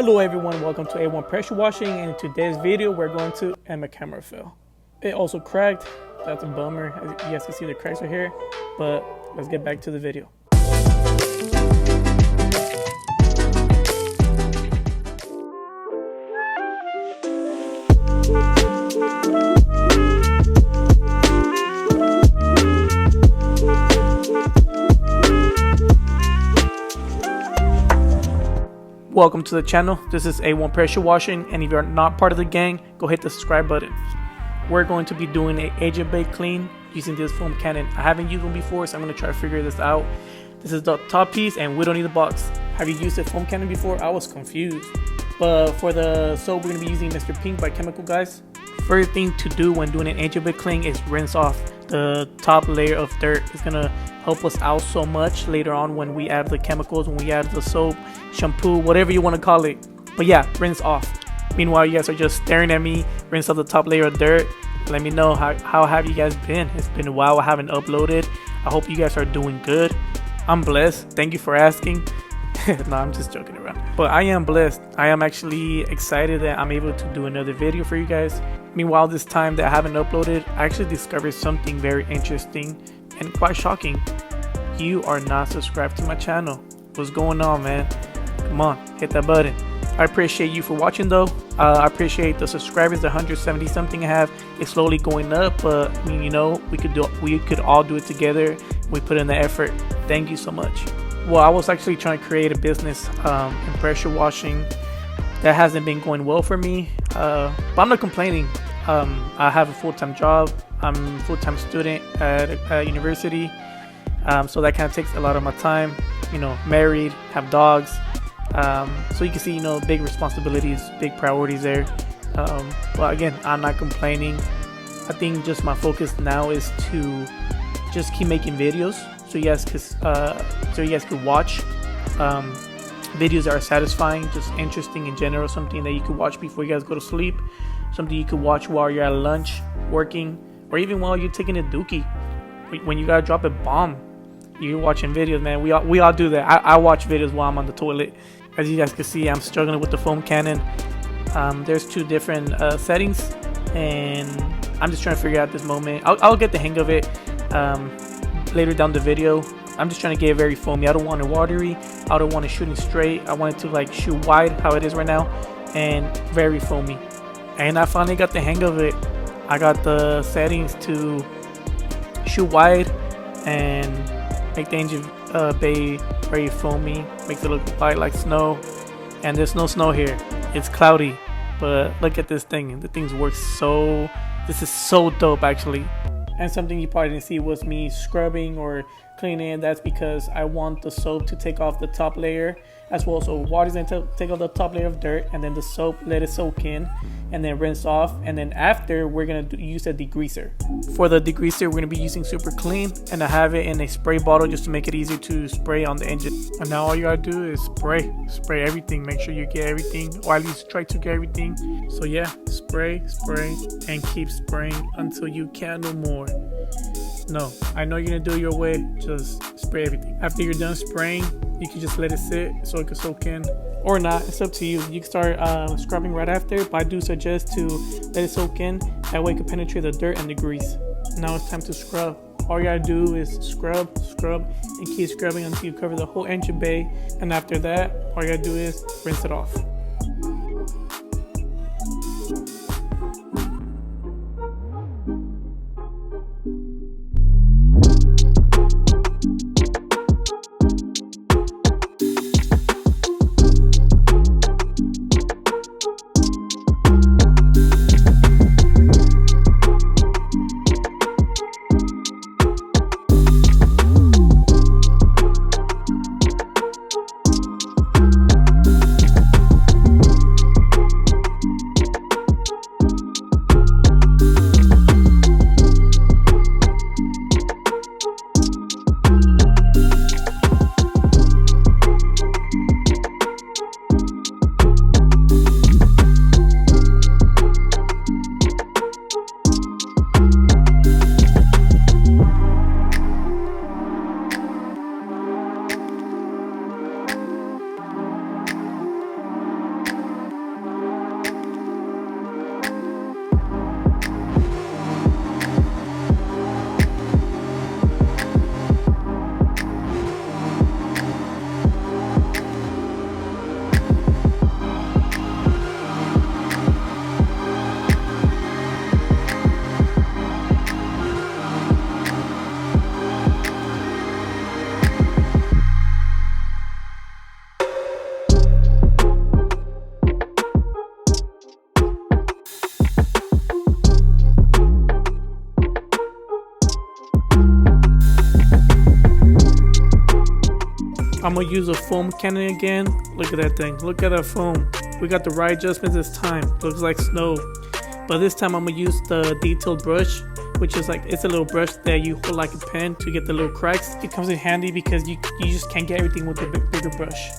Hello everyone, welcome to A1 Pressure Washing, and in today's video we're going to, and my camera fell. It also cracked, that's a bummer, as you guys can see the cracks are here, but let's get back to the video. Welcome to the channel. This is A1 Pressure Washing, and if you're not part of the gang, go hit the subscribe button. We're going to be doing an agent bay clean using this foam cannon. I haven't used one before, so I'm going to try to figure this out. This is the top piece and we don't need the box. Have you used a foam cannon before? I was confused. But for the soap, we're going to be using Mr. Pink by Chemical Guys. First thing to do when doing an agent bay clean is rinse off the top layer of dirt. It's going to help us out so much later on when we add the chemicals, when we add the soap, shampoo, whatever you want to call it. But yeah, rinse off. Meanwhile, you guys are just staring at me, rinse off the top layer of dirt. Let me know how have you guys been. It's been a while, I haven't uploaded. I hope you guys are doing good. I'm blessed. Thank you for asking. No, I'm just joking around. But I am blessed. I am actually excited that I'm able to do another video for you guys. Meanwhile, this time that I haven't uploaded, I actually discovered something very interesting and quite shocking. You are not subscribed to my channel. What's going on, man? Come on, hit that button. I appreciate you for watching though. I appreciate the subscribers, the 170 something I have. It's slowly going up, but I mean, you know, we could all do it together. We put in the effort. Thank you so much. Well, I was actually trying to create a business in pressure washing. That hasn't been going well for me, but I'm not complaining. I have a full-time job. I'm a full-time student at a university, so that kind of takes a lot of my time. You know, married, have dogs, so you can see, you know, big responsibilities, big priorities there. But again, I'm not complaining. I think just my focus now is to just keep making videos, so you guys could watch videos that are satisfying, just interesting in general, something that you could watch before you guys go to sleep, something you could watch while you're at lunch, working, or even while you're taking a dookie. When you gotta drop a bomb, you're watching videos, man. We all do that. I watch videos while I'm on the toilet. As you guys can see, I'm struggling with the foam cannon. There's two different settings, and I'm just trying to figure out this moment. I'll get the hang of it later down the video. I'm just trying to get it very foamy. I don't want it watery. I don't want it shooting straight. I want it to like shoot wide, how it is right now, and very foamy. And I finally got the hang of it. I got the settings to shoot wide and make the engine bay very foamy, makes it look white like snow. And there's no snow here, it's cloudy, but look at this thing. The things work so, this is so dope actually. And something you probably didn't see was me scrubbing or cleaning. That's because I want the soap to take off the top layer as well. So water's gonna take off the top layer of dirt, and then the soap, let it soak in, and then rinse off. And then after, we're gonna use a degreaser. For the degreaser, we're gonna be using Super Clean, and I have it in a spray bottle just to make it easier to spray on the engine. And now all you gotta do is spray everything. Make sure you get everything, or at least try to get everything. So yeah, spray, and keep spraying until you can't no more. No, I know you're gonna do it your way. Just spray everything. After you're done spraying, you can just let it sit so it can soak in, or not. It's up to you. You can start scrubbing right after, but I do suggest to let it soak in. That way it can penetrate the dirt and the grease. Now it's time to scrub. All you gotta do is scrub, and keep scrubbing until you cover the whole engine bay. And after that, all you gotta do is rinse it off. gonna use a foam cannon again. Look at that thing. Look at that foam. We got the right adjustments this time. Looks like snow. But this time I'm gonna use the detailed brush, which is like, it's a little brush that you hold like a pen to get the little cracks. It comes in handy because you just can't get everything with a bigger brush.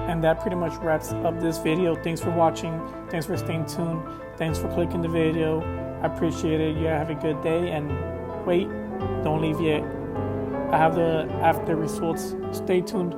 And that pretty much wraps up this video. Thanks for watching. Thanks for staying tuned. Thanks for clicking the video. I appreciate it. You have a good day. And wait, don't leave yet. I have the after results. Stay tuned.